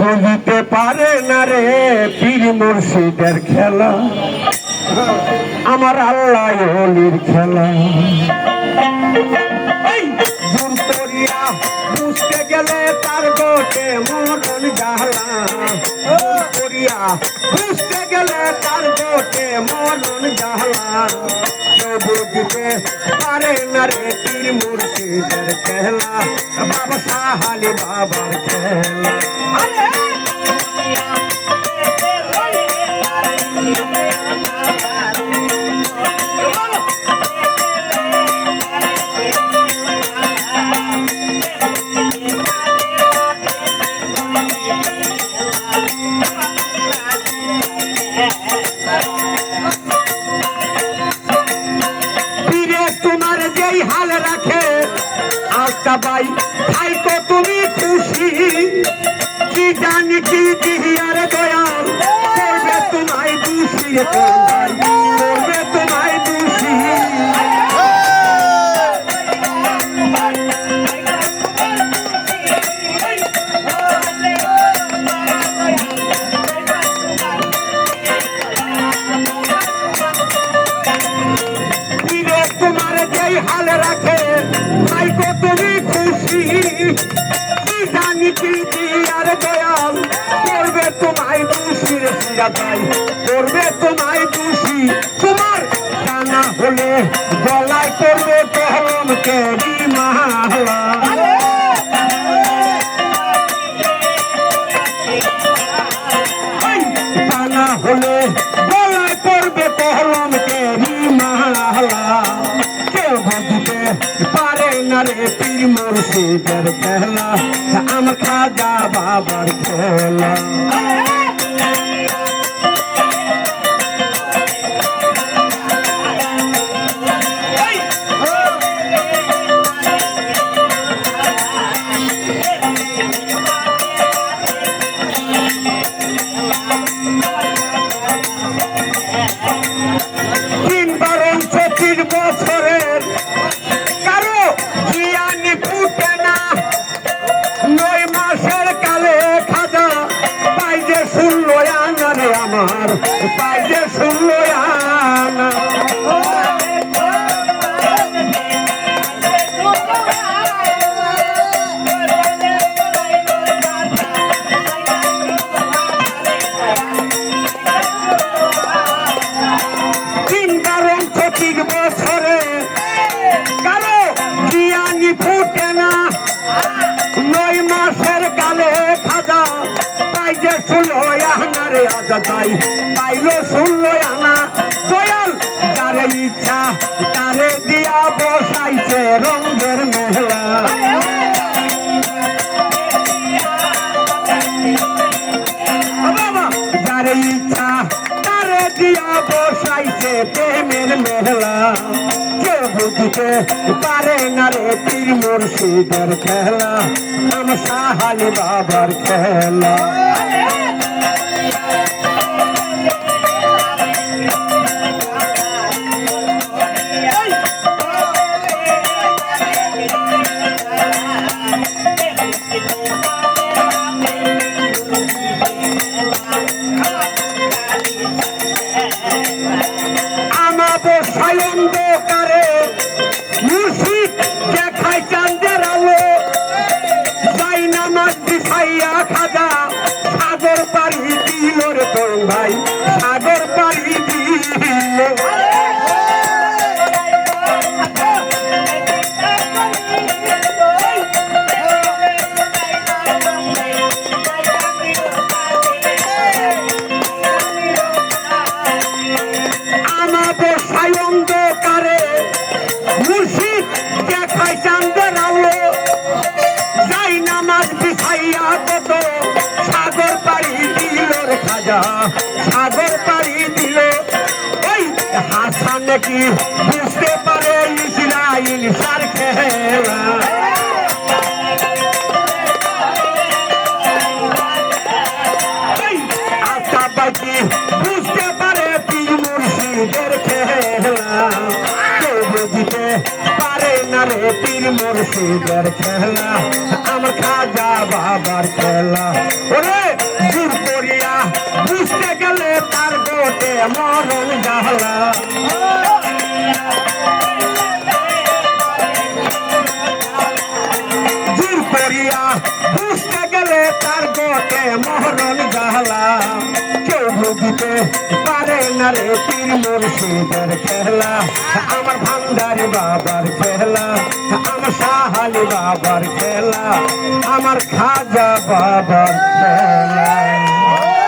বুঝতে পারে না রে পীর মুর্শিদের খেলা, আমার আল্লাহ ওলির খেলা। দূর করিয়া বুঝতে গেলে তার গোটে মরণ জ্বালা, করিয়া বুঝতে গেলে তার গোটে মরণ জ্বালা। কেউ বুঝতে পারে না রে পীর মুর্শিদের খেলা, বাবা সাহালি বাবার খেলা। তোমার যেই হাল রাখে আস্তা বাই ভাই তো তুমি খুশি, কি জানি কি দিহিয়ার দয়াল করবে তোমায় খুশি, করবে তোমায় খুশি। হাল রাখে ভাই তো তুমি খুশি, কি জানি কি দিয়ার দয়াল করবে তোমায় খুশি রে সিরা ভাই, করবে তোমায় খুশি। তোমার জানা হলে গলায় করবে কলম কেরি মালা, জানা হলে গলায় করবে কলম কেরি মালা। বুঝতে পারে না রে পীর মুর্শিদের খেলা, আমার খাজা বাবার খেলা। আমার পাইলে শুনলো আনা, তিন কারণ 25 বছরে কারো জ্ঞানী ফুটে না, 9 মাসের কালে খাজা পাইলে শুনলো আনা রে আজা তাই পাইলো শুনলো আনা। দয়াল যারে ইচ্ছা তারে দিয়া বসাইছে রঙের মেলা, যারে ইচ্ছা তারে দিয়া বসাইছে প্রেমের মেলা। কেউ বুঝতে পারে না রে পীর মুর্শিদের খেলা, আমার সাহালি বাবার খেলা। আমাদের সায়ন্দকারে মুর্শিদ দেখায় চাঁদের আলো, যাই নামাজ বিছাইয়া খাজা সাগর পাড়ি দিল রে তোর ভাই, সাগর পাড়ি দিল। আমাদের সায়ন্দকারে মুর্শিদ দেখায় চাঁদের আলো, যাই নামাজ বিছাইয়া কত সাগর পাড়ি দিল রে খাজা, সাগর পাড়ি দিল। ওই হাসান নাকি বুঝতে পারে ইসরাইল সার খেলা, আশা বাকি বুঝতে পারে পীর মুর্শিদের খেলা। কেউ বুঝতে পারে না রে পীর মুর্শিদের খেলা, আমার খাজা বাবার খেলা। ওরে জোর করিয়া বুঝতে গেলে তার গোটে মরণ জ্বালা। জোর করিয়া বুঝতে গেলে তার গোটে মরণ জ্বালা। কেউ বুঝতে পারে না রে পীর মুর্শিদের খেলা, আমার ভান্ডারি বাবার খেলা, আমার সাহালি বাবার খেলা, আমার খাজা বাবার খেলা।